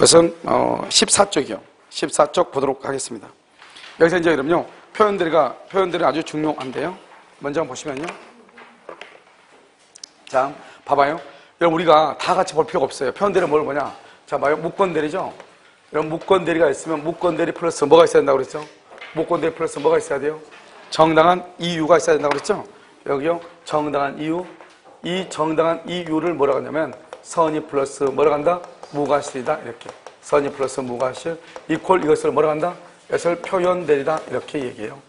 이것은 14쪽이요. 14쪽 보도록 하겠습니다. 여기서 이제 그럼요, 표현들이 아주 중요한데요. 먼저 한번 보시면요. 자, 봐봐요. 여러분, 우리가 다 같이 볼 필요가 없어요. 표현들은 뭘 보냐? 자, 봐요. 무건대리죠? 여러분, 무건대리가 있으면 무건대리 플러스 뭐가 있어야 된다고 그랬죠? 무건대리 플러스 뭐가 있어야 돼요? 정당한 이유가 있어야 된다고 그랬죠? 여기요, 정당한 이유. 이 정당한 이유를 뭐라고 하냐면 선의 플러스 뭐라고 한다? 무과실이다. 이렇게. 선의 플러스 무과실 이퀄 이것을 뭐라고 한다? 이것을 표현대리다. 이렇게 얘기해요.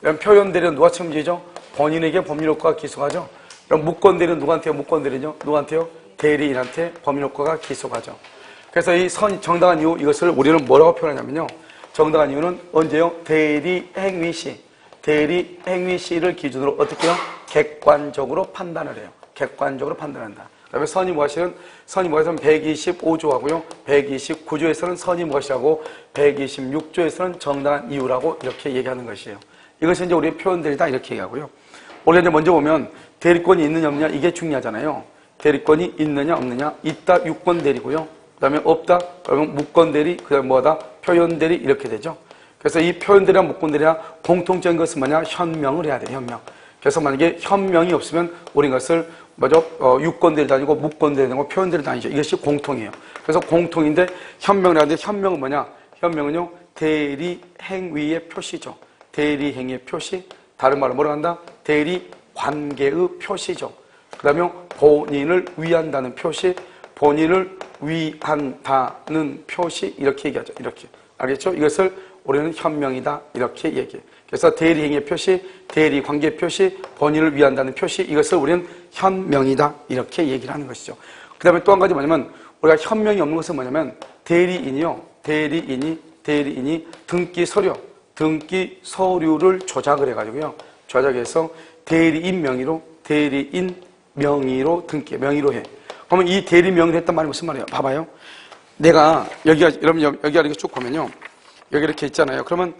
이런 표현대리는 누가 책임지죠? 본인에게 법률효과가 기소하죠. 그럼 무건대리는 누구한테요? 무건대리죠? 누구한테요? 대리인한테 법률효과가 기소하죠. 그래서 이 정당한 이유 이것을 우리는 뭐라고 표현하냐면요. 정당한 이유는 언제요? 대리행위 시. 대리행위시를 기준으로 어떻게 해요? 객관적으로 판단을 해요. 객관적으로 판단한다. 그 다음에 선의무과실은 125조하고요. 129조에서는 선의무과실하고 126조에서는 정당한 이유라고 이렇게 얘기하는 것이에요. 이것이 이제 우리의 표현들이다 이렇게 얘기하고요. 우리가 이제 먼저 보면 대리권이 있느냐 없느냐 이게 중요하잖아요. 대리권이 있느냐 없느냐 있다 유권대리고요. 그 다음에 없다 그러면 무권대리 그 다음에 뭐다 표현대리 이렇게 되죠. 그래서 이 표현대리랑 무권대리랑 공통적인 것은 뭐냐? 현명을 해야 돼요. 현명. 그래서 만약에 현명이 없으면 우리 이것을 뭐죠? 유권대리도 아니고 무권대리도 아니고 표현대리도 아니죠. 이것이 공통이에요. 그래서 공통인데 현명을 해야 되는데 현명은 뭐냐? 현명은요 대리행위의 표시죠. 대리행위의 표시. 다른 말로 뭐라고 한다? 대리관계의 표시죠. 그 다음에 본인을 위한다는 표시. 본인을 위한다는 표시. 이렇게 얘기하죠. 이렇게. 알겠죠? 이것을 우리는 현명이다 이렇게 얘기해요. 그래서 대리행위의 표시, 대리관계 표시, 본인을 위한다는 표시 이것을 우리는 현명이다 이렇게 얘기를 하는 것이죠. 그 다음에 또 한 가지 뭐냐면 우리가 현명이 없는 것은 뭐냐면 대리인이요. 대리인이 등기 서류를 조작을 해가지고요. 조작해서 대리인 명의로 명의로 해. 그러면 이 대리 명의로 했단 말이 무슨 말이에요? 봐봐요. 내가 여러분 여기가 이렇게 쭉 보면요. 여기 이렇게 있잖아요. 그러면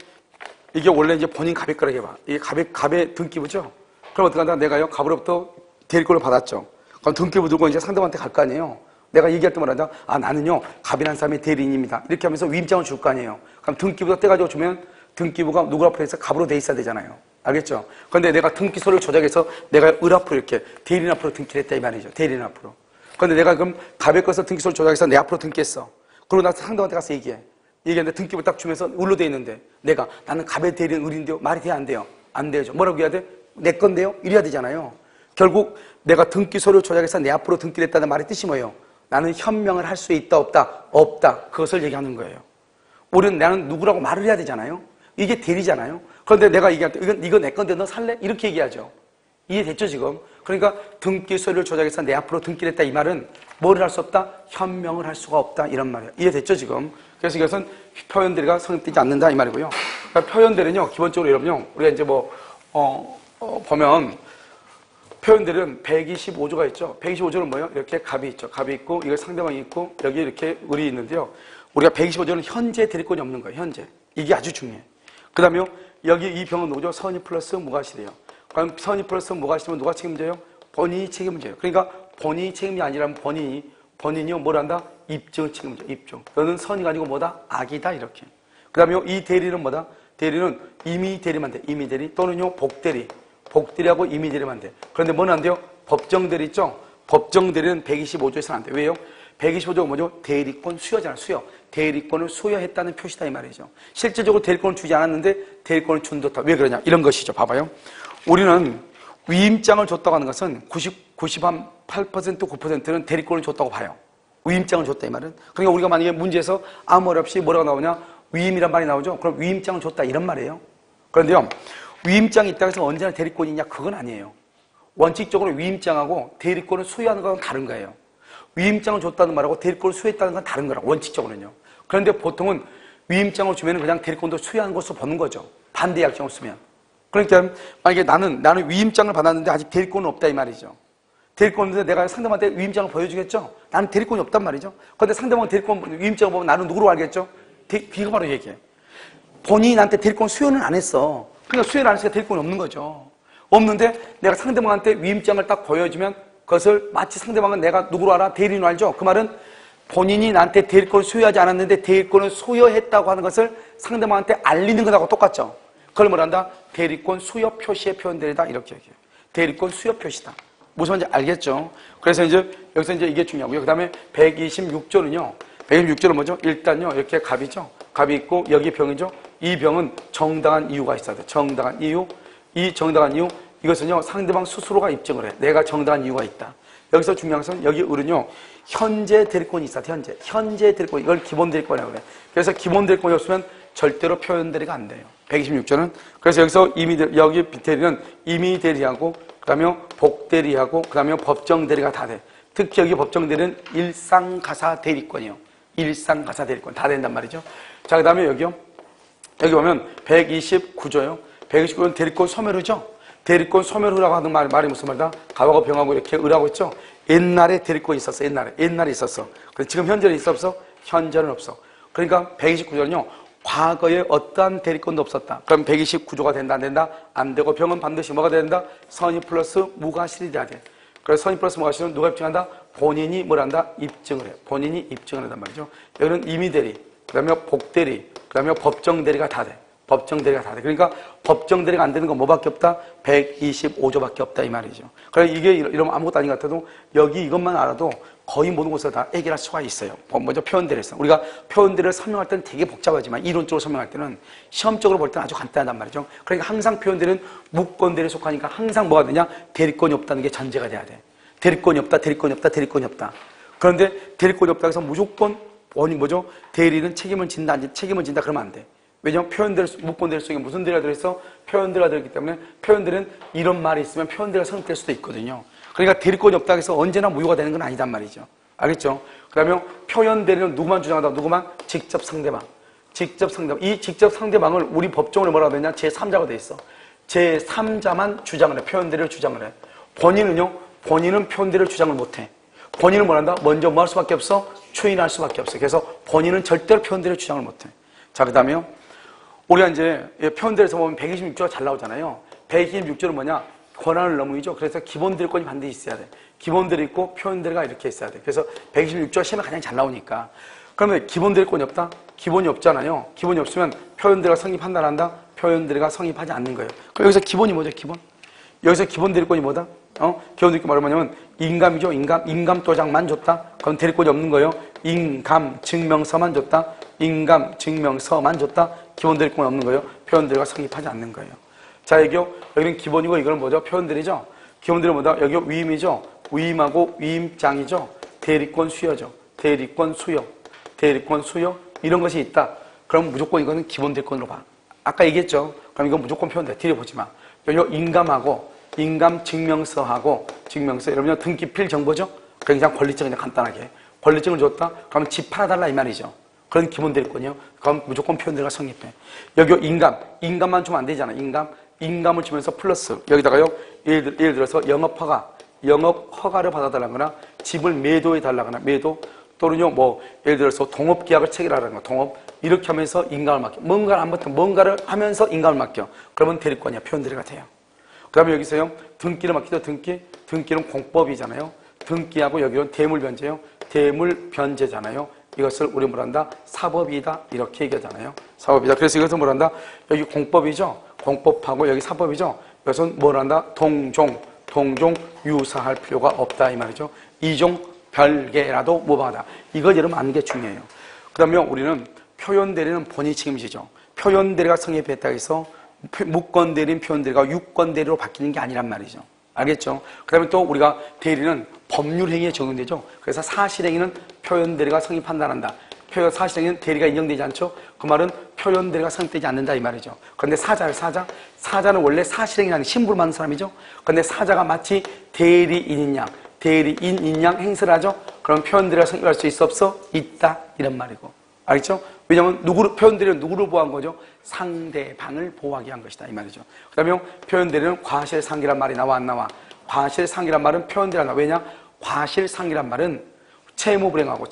이게 원래 이제 본인 갑의 거라고 해봐. 이게 갑의 등기부죠? 그럼 어떡한다? 내가요, 갑으로부터 대리권을 받았죠. 그럼 등기부 들고 이제 상대방한테 갈 거 아니에요? 내가 얘기할 때 말한다. 아, 나는요, 갑이라는 사람이 대리인입니다. 이렇게 하면서 위임장을 줄 거 아니에요? 그럼 등기부가 떼가지고 주면 등기부가 누구 앞으로 해서 갑으로 돼 있어야 되잖아요. 알겠죠? 그런데 내가 등기소를 조작해서 내가 을 앞으로 이렇게 대리인 앞으로 등기를 했다 이 말이죠. 대리인 앞으로. 그런데 내가 그럼 갑의 것을 등기소를 조작해서 내 앞으로 등기했어. 그리고 나 상대방한테 가서 얘기했는데 등기부 딱 주면서 을로 돼 있는데 나는 갑의 대리인 을인데요. 말이 돼요? 안 돼요? 안 되죠. 뭐라고 해야 돼? 내 건데요? 이래야 되잖아요. 결국 내가 등기소를 조작해서 내 앞으로 등기를 했다는 말의 뜻이 뭐예요? 나는 현명을 할 수 있다 없다? 없다. 그것을 얘기하는 거예요. 우리는 나는 누구라고 말을 해야 되잖아요. 이게 대리잖아요. 그런데 내가 얘기할 때 이거 내 건데 너 살래? 이렇게 얘기하죠. 이해됐죠 지금? 그러니까 등기소를 조작해서 내 앞으로 등기를 했다 이 말은 뭐를 할 수 없다? 현명을 할 수가 없다 이런 말이에요. 이해됐죠 지금? 그래서 이것은 표현대리가 성립되지 않는다 이 말이고요. 그러니까 표현대리는요 기본적으로 여러분요 우리가 이제 보면 표현대리는 125조가 있죠. 125조는 뭐예요? 이렇게 갑이 있죠. 갑이 있고 이거 상대방이 있고 여기 이렇게 을이 있는데요. 우리가 125조는 현재 대리권이 없는 거예요. 현재. 이게 아주 중요해요. 그 다음에 여기 이 병은 누구죠? 선의 플러스 무과실이에요. 그럼 선의 플러스 무과실이면 누가 책임져요? 본인이 책임져요. 그러니까 본인이 책임이 아니라면 본인이요 뭘 한다? 입증을 책임져. 입증. 너는 선이가 아니고 뭐다? 악이다 이렇게. 그 다음에 이 대리는 뭐다? 대리는 임의 대리만 돼. 임의 대리 또는요 복대리. 복대리하고 임의 대리만 돼. 그런데 뭐는 안 돼요? 법정 대리 있죠? 법정 대리는 125조에서는 안 돼. 왜요? 125조가 뭐죠? 대리권 수여잖아. 수여. 대리권을 수여했다는 표시다 이 말이죠. 실질적으로 대리권을 주지 않았는데 대리권을 준 듯하다. 왜 그러냐? 이런 것이죠. 봐봐요. 우리는 위임장을 줬다고 하는 것은 98%, 9%는 대리권을 줬다고 봐요. 위임장을 줬다 이 말은. 그러니까 우리가 만약에 문제에서 아무 말 없이 뭐라고 나오냐? 위임이란 말이 나오죠. 그럼 위임장을 줬다 이런 말이에요. 그런데요. 위임장이 있다고 해서 언제나 대리권이 있냐? 그건 아니에요. 원칙적으로 위임장하고 대리권을 수여하는 건 다른 거예요. 위임장을 줬다는 말하고 대리권을 수여했다는 건 다른 거라고 원칙적으로는요. 그런데 보통은 위임장을 주면 그냥 대리권도 수여하는 것으로 보는 거죠. 반대 약정을 쓰면. 그러니까 만약에 나는 위임장을 받았는데 아직 대리권은 없다 이 말이죠. 대리권 없는데 내가 상대방한테 위임장을 보여주겠죠? 나는 대리권이 없단 말이죠. 그런데 상대방 대리권 위임장을 보면 나는 누구로 알겠죠? 비가 바로 얘기해. 본인이 나한테 대리권 수여는 안 했어. 그러니까 수여를 안 했으니까 대리권이 없는 거죠. 없는데 내가 상대방한테 위임장을 딱 보여주면 그것을 마치 상대방은 내가 누구로 알아? 대리인으로 알죠? 그 말은 본인이 나한테 대리권을 소유하지 않았는데 대리권을 소유했다고 하는 것을 상대방한테 알리는 것하고 똑같죠. 그걸 뭐란다? 대리권 수여 표시의 표현들이다. 이렇게 얘기해요. 대리권 수여 표시다. 무슨 말인지 알겠죠? 그래서 이제 여기서 이제 이게 중요하고요. 그 다음에 126조는요. 126조는 뭐죠? 일단요. 이렇게 갑이죠. 갑이 있고 여기 병이죠. 이 병은 정당한 이유가 있어야 돼. 정당한 이유. 이 정당한 이유. 이것은요. 상대방 스스로가 입증을 해. 내가 정당한 이유가 있다. 여기서 중요한 것은 여기 을은요. 현재 대리권이 있어. 현재 대리권. 이걸 기본 대리권이라고 그래. 그래서 기본 대리권이 없으면 절대로 표현 대리가 안 돼요. 126조는. 그래서 여기서 여기 대리는 임의 대리하고 그다음에 복 대리하고 그다음에 법정 대리가 다 돼. 특히 여기 법정 대리는 일상가사 대리권이요. 일상가사 대리권 다 된단 말이죠. 자, 그다음에 여기요. 여기 보면 129조요. 129조는 대리권 소멸후죠. 대리권 소멸후라고 하는 말이 무슨 말이다? 가하고 병하고 이렇게 을하고 있죠. 옛날에 대리권이 있었어. 옛날에 있었어. 근데 지금 현재는 있어 없어? 현재는 없어. 그러니까 129조는요. 과거에 어떠한 대리권도 없었다. 그럼 129조가 된다, 안 된다? 안 되고 병은 반드시 뭐가 된다? 선의 플러스 무과실이 돼야 돼. 그래서 선의 플러스 무과실은 누가 입증한다? 본인이 뭘 한다? 입증을 해. 본인이 입증을 한단 말이죠. 여기는 임의대리, 그 다음에 복대리, 그 다음에 법정대리가 다 돼. 법정대리가 다 돼. 그러니까 법정대리가 안 되는 건 뭐밖에 없다? 125조밖에 없다 이 말이죠. 그래서 이게 이러면 아무것도 아닌 것 같아도 여기 이것만 알아도 거의 모든 곳에서 다 해결할 수가 있어요. 먼저 표현대리에서. 우리가 표현대리를 설명할 때는 되게 복잡하지만 이론적으로 설명할 때는 시험적으로 볼 때는 아주 간단하단 말이죠. 그러니까 항상 표현대리는 무권대리에 속하니까 항상 뭐가 되냐? 대리권이 없다는 게 전제가 돼야 돼. 대리권이 없다, 대리권이 없다, 대리권이 없다. 그런데 대리권이 없다고 해서 무조건 뭐죠? 대리는 책임을 진다, 책임을 진다 그러면 안 돼. 왜냐하면 무권대리 속에 무슨 대리가 들어있어? 표현대리가 들어있기 때문에 표현대리는 이런 말이 있으면 표현대리가 성립될 수도 있거든요. 그러니까 대리권이 없다고 해서 언제나 무효가 되는 건 아니단 말이죠. 알겠죠? 그 다음에 표현대리는 누구만 주장하다? 누구만? 직접 상대방. 직접 상대방. 이 직접 상대방을 우리 법정으로 뭐라고 되냐? 제3자가 돼 있어. 제3자만 주장을 해. 표현대리를 주장을 해. 본인은 표현대리를 주장을 못 해. 본인은 뭘 한다? 먼저 뭐 할 수밖에 없어? 추인할 수밖에 없어. 그래서 본인은 절대로 표현대리를 주장을 못 해. 자, 그 다음에요. 우리가 이제 표현대리에서 보면 126조가 잘 나오잖아요. 126조는 뭐냐? 권한을 넘으이죠. 그래서 기본 대리권이 반드시 있어야 돼. 기본 대리 있고 표현 대리가 이렇게 있어야 돼. 그래서 126조가 시험에 가장 잘 나오니까. 그러면 기본 대리권이 없다? 기본이 없잖아요. 기본이 없으면 표현 대리가 성립한다, 한다? 표현 대리가 성립하지 않는 거예요. 그럼 여기서 기본이 뭐죠? 기본? 여기서 기본 대리권이 뭐다? 기본 대리권 뭐냐면 인감이죠. 인감 도장만 줬다? 그럼 대리권이 없는 거예요. 인감 증명서만 줬다? 인감 증명서만 줬다? 기본 대리권이 없는 거예요. 표현 대리가 성립하지 않는 거예요. 자, 여기는 기본이고 이거는 뭐죠? 표현대리죠? 기본대리는 뭐다? 여기 위임이죠? 위임하고 위임장이죠? 대리권 수여죠? 대리권 수여. 대리권 수여. 이런 것이 있다. 그럼 무조건 이거는 기본 대리권으로 봐. 아까 얘기했죠? 그럼 이건 무조건 표현대. 들여보지 마. 여기 인감하고 인감 증명서하고 증명서. 여러분 등기필 정보죠? 그냥 권리증 그냥 간단하게. 권리증을 줬다? 그러면 집 팔아달라 이 말이죠. 그런 기본 대리권이요. 그럼 무조건 표현대리가 성립해. 여기 인감만 주면 안 되잖아. 인감을 주면서 플러스 여기다가요. 예를 들어서 영업 허가를 받아달라거나 집을 매도해 달라거나 매도 또는요 예를 들어서 동업 계약을 체결하라는 거 동업 이렇게 하면서 인감을 맡겨. 뭔가를 하면서 인감을 맡겨. 그러면 대리권이야. 표현 대리가 돼요. 그다음에 여기서요. 등기를 맡기죠. 등기는 공법이잖아요. 등기하고 여기는 대물변제요. 대물변제잖아요. 이것을 우리 뭐란다? 사법이다. 이렇게 얘기하잖아요. 사법이다. 그래서 이것은 뭐란다? 여기 공법이죠. 공법하고 여기 사법이죠. 이것은 뭐란다? 동종 유사할 필요가 없다 이 말이죠. 이종 별개라도 무방하다. 이걸 여러분 아는 게 중요해요. 그 다음에 우리는 표현대리는 본인이 책임지죠. 표현대리가 성립했다고 해서 무권대리인 표현대리가 유권대리로 바뀌는 게 아니란 말이죠. 알겠죠? 그 다음에 또 우리가 대리는 법률행위에 적용되죠. 그래서 사실행위는 표현대리가 성립한다는다. 사실행위는 대리가 인정되지 않죠? 그 말은 표현대리가 성립되지 않는다 이 말이죠. 그런데 사자는 원래 사실행위라는 신부를 만든 사람이죠. 그런데 사자가 마치 대리인인 양 행세를 하죠. 그럼 표현대리가 성립할 수 있어 없어? 있다 이런 말이고. 알겠죠? 왜냐하면 표현대리는 누구를 보호한 거죠? 상대방을 보호하기 위한 것이다 이 말이죠. 그 다음에 표현대리는 과실상기란 말이 나와 안 나와? 과실상기란 말은 표현대리가 나와. 왜냐? 과실상기란 말은 채무불행하고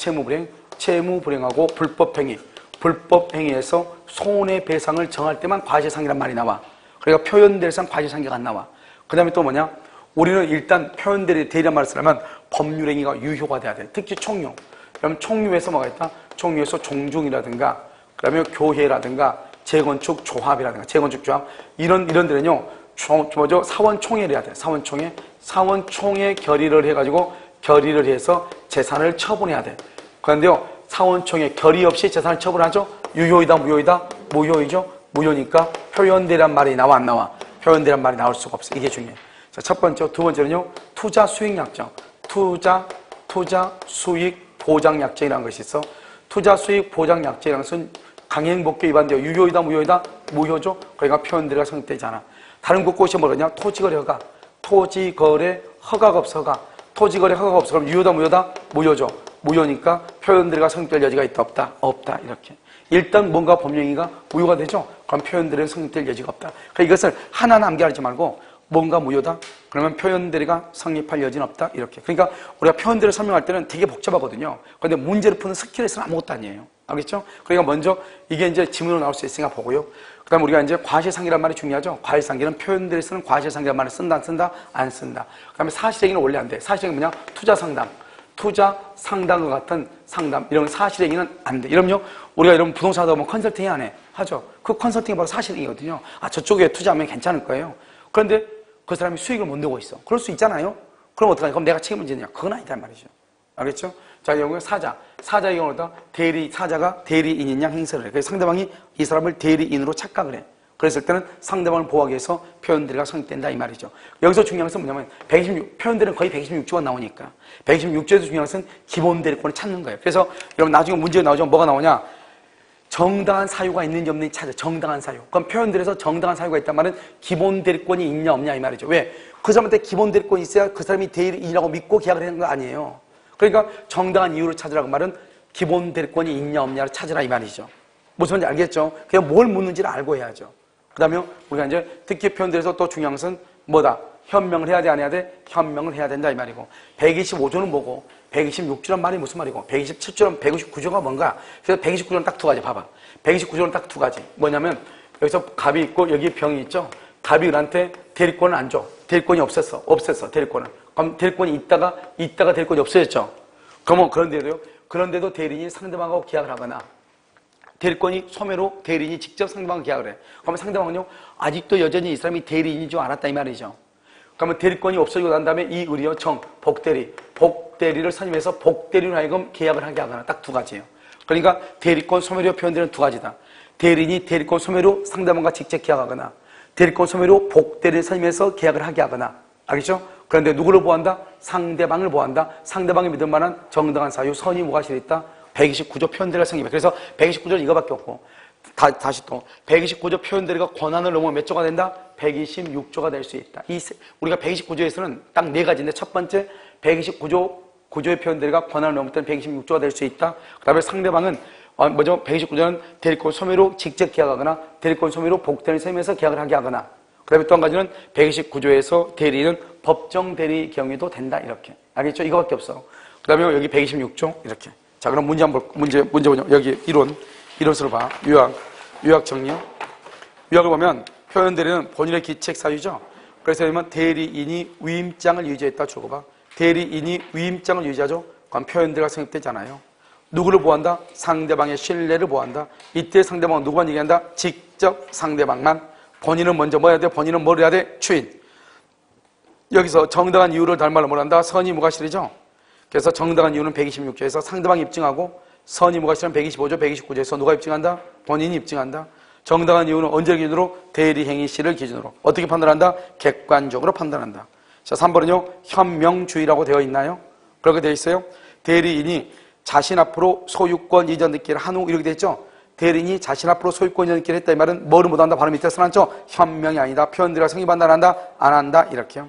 불법행위에서 손해배상을 정할 때만 과실상기란 말이 나와. 그러니까 표현대리상 과실상기가 안 나와. 그 다음에 또 뭐냐? 우리는 일단 표현대리란 말을 쓰려면 법률행위가 유효가 돼야 돼. 특히 총용. 그럼 총류에서 뭐가 있다? 총류에서 종중이라든가, 그 다음에 교회라든가, 재건축 조합이라든가, 재건축 조합, 이런 데는요, 사원총회를 해야 돼요. 사원총회 결의를 해가지고, 결의를 해서 재산을 처분해야 돼. 그런데요, 사원총회 결의 없이 재산을 처분하죠? 유효이다, 무효이다? 무효이죠? 무효니까 표현대란 말이 나와, 안 나와? 표현대란 말이 나올 수가 없어. 이게 중요해. 자, 첫 번째, 두 번째는요, 투자 수익 약정. 투자 수익 보장 약정이라는 것이 있어. 투자 수익 보장 약정이라는 것은 강행복귀 위반되어 유효이다, 무효이다? 무효죠? 그러니까 표현대가 성립되지 않아. 다른 곳곳이 뭐냐? 토지거래 허가. 토지거래 허가가 없어, 허가. 토지거래 허가가 없어. 그럼 유효다, 무효다? 무효죠. 무효니까 표현대가 성립될 여지가 있다, 없다? 없다. 이렇게. 일단 뭔가 법령이가 무효가 되죠? 그럼 표현대리는 성립될 여지가 없다. 그러니까 이것을 하나 남겨하지 말고 뭔가 무효다? 그러면 표현대리가 성립할 여지는 없다? 이렇게. 그러니까 우리가 표현대리를 설명할 때는 되게 복잡하거든요. 그런데 문제를 푸는 스킬에서는 아무것도 아니에요. 알겠죠? 그러니까 먼저 이게 이제 지문으로 나올 수 있으니까 보고요. 그 다음에 우리가 이제 과실상계란 말이 중요하죠? 과실상계는 표현대리 쓰는 과실상계란 말을 쓴다, 안 쓴다? 안 쓴다. 그 다음에 사실행위는 원래 안 돼. 사실행위 뭐냐? 투자상담. 투자 상담과 같은 상담, 이런 사실행위는 안 돼. 이러면요, 우리가 이런 부동산 하다 보면 컨설팅 안 해. 하죠. 그 컨설팅이 바로 사실행위거든요. 아, 저쪽에 투자하면 괜찮을 거예요. 그런데 그 사람이 수익을 못 내고 있어. 그럴 수 있잖아요? 그럼 어떡하냐? 그럼 내가 책임을 지느냐? 그건 아니단 말이죠. 알겠죠? 자, 이 경우에 사자의 경우는 사자가 대리인인 양 행세를 해. 그래서 상대방이 이 사람을 대리인으로 착각을 해. 그랬을 때는 상대방을 보호하기 위해서 표현대리가 성립된다 이 말이죠. 여기서 중요한 것은 뭐냐면 표현대리는 거의 126조가 나오니까 126조에서 중요한 것은 기본 대리권을 찾는 거예요. 그래서 여러분 나중에 문제가 나오죠. 뭐가 나오냐? 정당한 사유가 있는지 없는지 찾아. 정당한 사유. 그럼 표현대리에서 정당한 사유가 있단 말은 기본 대리권이 있냐 없냐 이 말이죠. 왜? 그 사람한테 기본 대리권이 있어야 그 사람이 대리인이라고 믿고 계약을 하는 거 아니에요. 그러니까 정당한 이유를 찾으라고 말은 기본 대리권이 있냐 없냐를 찾으라 이 말이죠. 무슨 말인지 알겠죠? 그냥 뭘 묻는지를 알고 해야죠. 그 다음에 우리가 이제 특기 표현들에서 또 중요한 것은 뭐다? 현명을 해야 돼, 안 해야 돼? 현명을 해야 된다 이 말이고 125조는 뭐고 126조란 말이 무슨 말이고 127조랑 159조가 뭔가? 그래서 129조는 딱 두 가지 봐봐. 129조는 딱 두 가지. 뭐냐면 여기서 갑이 있고 여기 병이 있죠? 갑이 을한테 대리권을 안 줘. 대리권이 없앴어 대리권을. 그럼 대리권이 있다가 대리권이 없어졌죠? 그러면 그런데도 대리인이 상대방하고 계약을 하거나 대리권이 소매로 대리인이 직접 상대방과 계약을 해. 그러면 상대방은요, 아직도 여전히 이 사람이 대리인인 줄 알았다 이 말이죠. 그러면 대리권이 없어지고 난 다음에 이 의리요, 복대리를 선임해서 복대리로 하여금 계약을 하게 하거나 딱 두 가지예요. 그러니까 대리권 소매로 표현되는 두 가지다. 대리인이 대리권 소매로 상대방과 직접 계약하거나 대리권 소매로 복대리를 선임해서 계약을 하게 하거나 알겠죠? 그런데 누구를 보호한다? 상대방을 보호한다. 상대방이 믿을 만한 정당한 사유, 선의 무과실이 있다. 129조 표현대리가 성립해. 그래서 129조는 이거밖에 없고 다시 또 129조 표현대리가 권한을 넘으면 몇 조가 된다? 126조가 될 수 있다. 우리가 129조에서는 딱 네 가지인데 첫 번째 129조의 표현대리가 권한을 넘을 때는 126조가 될 수 있다. 그 다음에 상대방은 129조는 대리권 소매로 직접 계약하거나 대리권 소매로 복대리를 선임해서 계약을 하게 하거나 그 다음에 또 한 가지는 129조에서 대리인은 법정 대리 경우에도 된다 이렇게. 알겠죠? 이거밖에 없어. 그 다음에 여기 126조 이렇게. 자, 그럼 문제 한번 문제 보죠. 여기 이론서로 봐. 유학 정리요. 유학을 보면 표현대리는 본인의 기책 사유죠. 그래서 그러면 대리인이 위임장을 유지했다 주고 봐. 대리인이 위임장을 유지하죠. 그럼 표현대리가 성립되잖아요. 누구를 보호한다? 상대방의 신뢰를 보호한다. 이때 상대방은 누구만 얘기한다? 직접 상대방만. 본인은 먼저 뭐 해야 돼? 본인은 뭘 해야 돼? 추인. 여기서 정당한 이유를 달말로 뭘 한다? 선의 무과실이죠. 그래서 정당한 이유는 126조에서 상대방이 입증하고 선의 무과실은 125조, 129조에서 누가 입증한다? 본인이 입증한다. 정당한 이유는 언제 기준으로? 대리행위 시를 기준으로. 어떻게 판단한다? 객관적으로 판단한다. 자, 3번은요. 현명주의라고 되어 있나요? 그렇게 되어 있어요. 대리인이 자신 앞으로 소유권 이전 등기를 한 후 이렇게 되어 있죠. 대리인이 자신 앞으로 소유권 이전 등기를 했다 이 말은 뭐를 못한다? 바로 밑에 써놨죠. 현명이 아니다. 표현대리가 성립한다 안 한다? 안 한다. 이렇게요.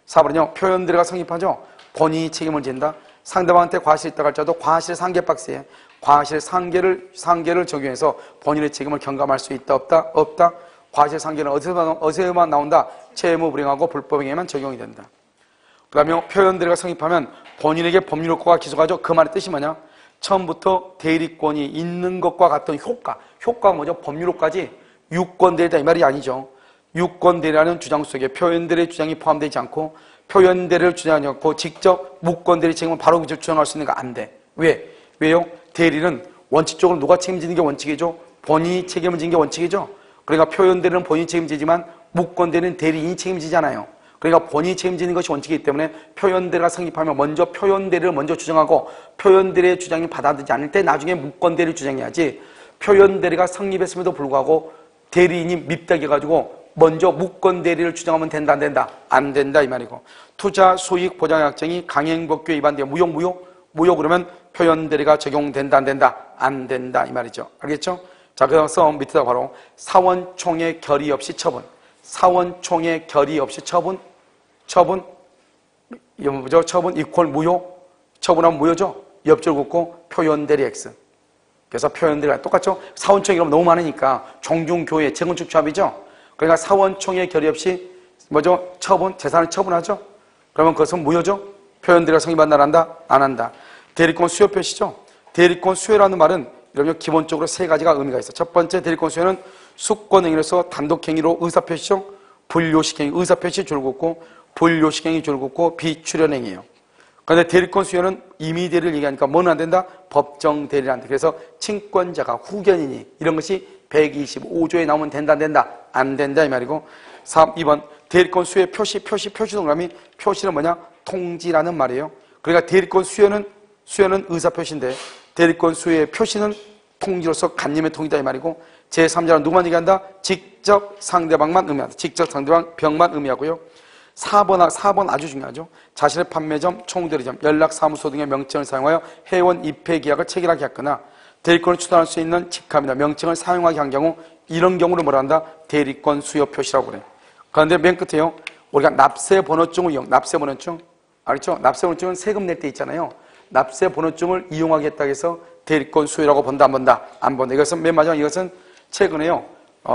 4번은요. 표현대리가 성립하죠. 본인이 책임을 진다. 상대방한테 과실이 있다고 할지라도 과실 상계 박스에 과실 상계를 적용해서 본인의 책임을 경감할 수 있다 없다? 없다. 과실 상계는 어디서만 나온다? 채무 불이행하고 불법행위에만 적용이 된다. 그 다음에 표현대리가 성립하면 본인에게 법률 효과가 기소가죠. 그 말의 뜻이 뭐냐? 처음부터 대리권이 있는 것과 같은 효과가 뭐죠? 법률 효과지 유권대리다 이 말이 아니죠. 유권대리라는 주장 속에 표현대리의 주장이 포함되지 않고 표현대리를 주장하지 않고 직접 무권대리 책임을 바로 주장할 수 있는 거 안 돼. 왜? 왜요? 대리는 원칙적으로 누가 책임지는 게 원칙이죠? 본인이 책임을 지는 게 원칙이죠? 그러니까 표현대리는 본인이 책임지지만 무권대리는 대리인이 책임지잖아요. 그러니까 본인이 책임지는 것이 원칙이기 때문에 표현대리가 성립하면 먼저 표현대리를 먼저 주장하고 표현대리의 주장이 받아들이지 않을 때 나중에 무권대리를 주장해야지, 표현대리가 성립했음에도 불구하고 대리인이 밉작해가지고 먼저 무권대리를 주장하면 된다 안 된다? 안 된다 이 말이고, 투자 수익 보장약정이 강행법규에 위반되어 무효 그러면 표현대리가 적용된다 안 된다? 안 된다 이 말이죠. 알겠죠? 자, 그래서 밑에다 바로 사원총회 결의 없이 처분, 사원총회 결의 없이 처분 이거 뭐죠? 처분 이퀄 무효, 처분하면 무효죠? 옆줄 긋고 표현대리 X. 그래서 표현대리가 똑같죠? 사원총회 그러면 너무 많으니까 종중교회 재건축 조합이죠? 그러니까 사원총회 결의 없이 뭐죠? 처분, 재산을 처분하죠? 그러면 그것은 무효죠? 표현대리가 성립한다 안 한다? 안 한다. 대리권 수요 표시죠? 대리권 수요라는 말은 여러분 기본적으로 세 가지가 의미가 있어요. 첫 번째 대리권 수요는 수권행위로서 단독행위로 의사표시죠? 불요식행위, 의사표시 줄 긋고 불요식행위 줄 긋고 비출연행위예요. 그런데 대리권 수요는 임의대리를 얘기하니까 뭐는 안 된다? 법정대리를 한다. 그래서 친권자가 후견인이 이런 것이 125조에 나오면 된다 안 된다? 안 된다 이 말이고, 2번 대리권 수요의 표시 동그라미, 표시는 뭐냐? 통지라는 말이에요. 그러니까 대리권 수요는 의사표시인데 대리권 수요의 표시는 통지로서 간님의 통이다 이 말이고, 제3자는 누구만 얘기한다? 직접 상대방만 의미한다. 직접 상대방 병만 의미하고요. 4번 아주 중요하죠. 자신의 판매점, 총대리점, 연락사무소 등의 명칭을 사용하여 회원 입회 계약을 체결하게 했거나 대리권을 추단할 수 있는 직함이나 명칭을 사용하게 한 경우, 이런 경우를 뭐라 한다? 대리권 수요 표시라고 그래. 그런데 맨 끝에요, 우리가 납세번호증을 납세번호증 알겠죠? 납세번호증은 세금 낼 때 있잖아요. 납세번호증을 이용하겠다고 해서 대리권 수요라고 본다 안 본다? 안 본다. 이것은 맨 마지막, 이것은 최근에요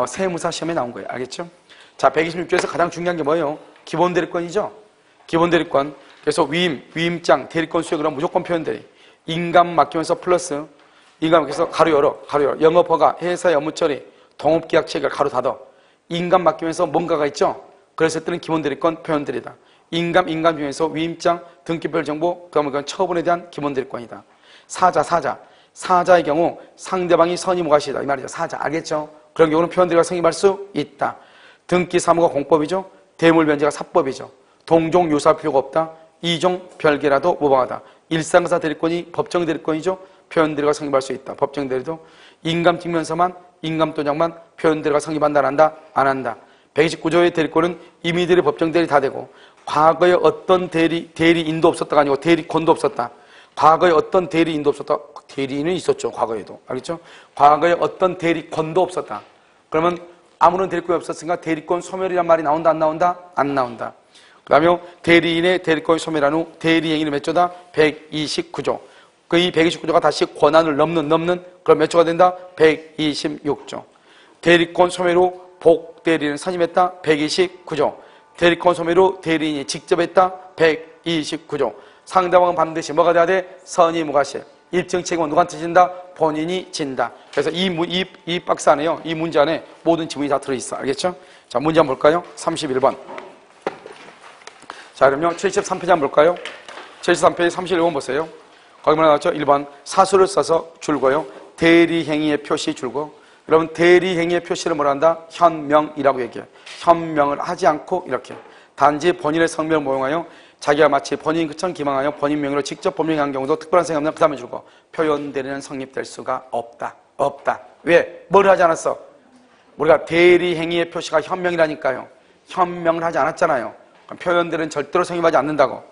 세무사 시험에 나온 거예요. 알겠죠? 자, 126조에서 가장 중요한 게 뭐예요? 기본 대리권이죠. 기본 대리권. 그래서 위임장, 대리권 수요 그럼 무조건 표현대리. 인감 맡기면서 플러스 인감 맡기면서 가로 열어. 영업허가, 회사의 업무 처리, 동업계약 체결 가로 닫아. 인감 맡기면서 뭔가가 있죠. 그랬을 때는 기본 대리권 표현대리다. 인감 중에서 위임장, 등기별 정보, 그다음에 처분에 대한 기본 대리권이다. 사자의 경우 상대방이 선의무과시다 이 말이죠. 사자 알겠죠? 그런 경우는 표현대리가 성립할 수 있다. 등기 사무가 공법이죠. 대물 변제가 사법이죠. 동종 요소할 필요가 없다. 이종 별개라도 무방하다. 일상사 대리권이 법정 대리권이죠. 표현대리가 성립할 수 있다. 법정 대리도. 인감 직면서만, 인감 도장만 표현대리가 성립한다 안 한다? 안 한다. 129조의 대리권은 임의대리, 법정대리 다 되고, 과거에 어떤 대리인도 없었다가 아니고 대리권도 없었다. 과거에 어떤 대리인도 없었다. 대리인은 있었죠. 과거에도. 알겠죠? 과거에 어떤 대리권도 없었다. 그러면 아무런 대리권이 없었으니까 대리권 소멸이란 말이 나온다 안 나온다? 안 나온다. 그 다음에 대리인의 대리권 소멸한 후 대리행위는 몇 조다? 129조. 그 이 129조가 다시 권한을 넘는 그럼 몇 조가 된다? 126조. 대리권 소멸 후 복대리인을 선임했다? 129조. 대리권 소멸 후 대리인이 직접 했다? 129조. 상대방은 반드시 뭐가 돼야 돼? 선의무과시. 입증 책임은 누구한테 진다? 본인이 진다. 그래서 이 박스 안에요, 이 문제 안에 모든 지문이 다 들어있어. 알겠죠? 자, 문제 한번 볼까요? 31번. 자, 그럼요. 73페이지 한번 볼까요? 73페이지 31번 보세요. 거기 뭐라 나왔죠? 1번. 사수를 써서 줄고요. 대리행위의 표시 줄고. 여러분, 대리행위의 표시를 뭐라 한다? 현명이라고 얘기해요. 현명을 하지 않고 이렇게. 단지 본인의 성명을 모용하여 자기가 마치 본인 그처럼 기망하여 본인 명의로 직접 법령한 경우도 특별한 생각 없는 그 다음에 줄고. 표현대리는 성립될 수가 없다. 왜? 뭘 하지 않았어? 우리가 대리행위의 표시가 현명이라니까요. 현명을 하지 않았잖아요. 그럼 표현대리는 절대로 성립하지 않는다고.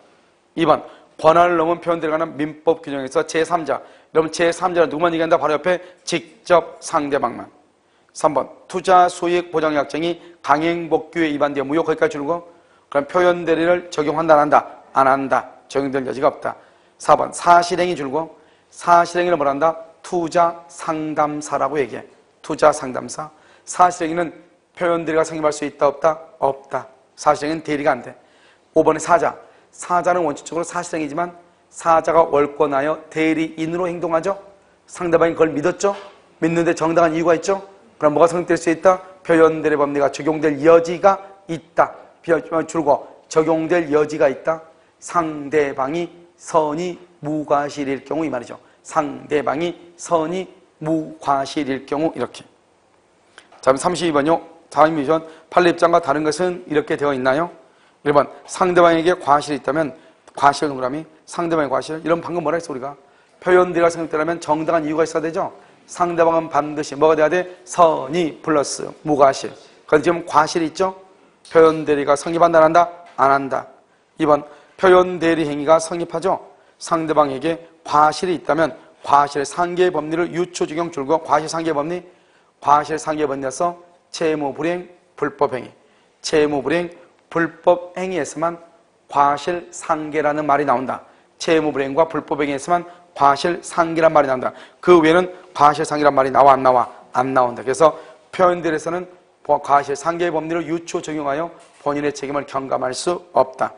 2번. 권한을 넘은 표현대리에 관한 민법 규정에서 제3자. 여러분, 제3자는 누구만 얘기한다? 바로 옆에 직접 상대방만. 3번. 투자 수익 보장약정이 강행법규에 위반되어 무효. 거기까지 줄고. 그럼 표현대리를 적용한다 안 한다? 안 한다. 적용될 여지가 없다. 4번. 사실행위 줄고. 사실행위를 뭐라 한다? 투자 상담사라고 얘기해. 투자 상담사. 사실행위는 표현대리가 성립할 수 있다 없다? 없다. 사실행위는 대리가 안 돼. 5번에 사자. 사자는 원칙적으로 사실행위지만 사자가 월권하여 대리인으로 행동하죠. 상대방이 그걸 믿었죠. 믿는데 정당한 이유가 있죠. 그럼 뭐가 성립될 수 있다? 표현대리 법리가 적용될 여지가 있다. 줄고 적용될 여지가 있다. 상대방이 선의무과실일 경우 이 말이죠. 상대방이 선이 무과실일 경우 이렇게. 자, 32번요. 다음 미션 판례 입장과 다른 것은 이렇게 되어 있나요? 1번 상대방에게 과실이 있다면 과실 동그라미 상대방의 과실 이런 방금 뭐라 했어 우리가? 표현대리가 성립되려면 정당한 이유가 있어야 되죠. 상대방은 반드시 뭐가 돼야 돼? 선의 플러스 무과실. 그런데 지금 과실이 있죠? 표현대리가 성립한다 안 한다? 안 한다. 2번 표현대리 행위가 성립하죠. 상대방에게 과실이 있다면 과실 상계의 법리를 유추 적용 줄고 과실 상계의 법리 과실 상계의 법리에서 채무불이행 불법행위 채무불이행 불법행위에서만 과실 상계라는 말이 나온다. 채무불이행과 불법행위에서만 과실 상계란 말이 나온다. 그 외에는 과실 상계란 말이 나와 안 나와? 안 나온다. 그래서 표현들에서는 과실 상계의 법리를 유추 적용하여 본인의 책임을 경감할 수 없다.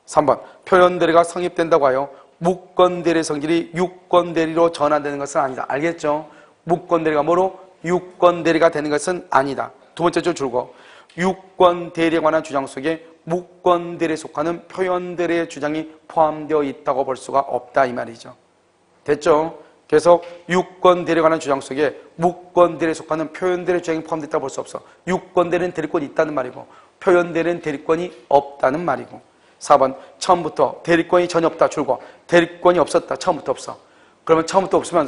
3번 표현대리가 성립된다고 하여 무권대리 성질이 유권대리로 전환되는 것은 아니다. 알겠죠? 무권대리가 뭐로? 유권대리가 되는 것은 아니다. 두 번째 줄 줄고 유권대리에 관한 주장 속에 무권대리에 속하는 표현대리의 주장이 포함되어 있다고 볼 수가 없다 이 말이죠. 됐죠? 그래서 유권대리에 관한 주장 속에 무권대리에 속하는 표현대리의 주장이 포함되어 있다고 볼 수 없어. 유권대리는 대리권이 있다는 말이고 표현대리는 대리권이 없다는 말이고 4번 처음부터 대리권이 전혀 없다 줄고 대리권이 없었다 처음부터 없어. 그러면 처음부터 없으면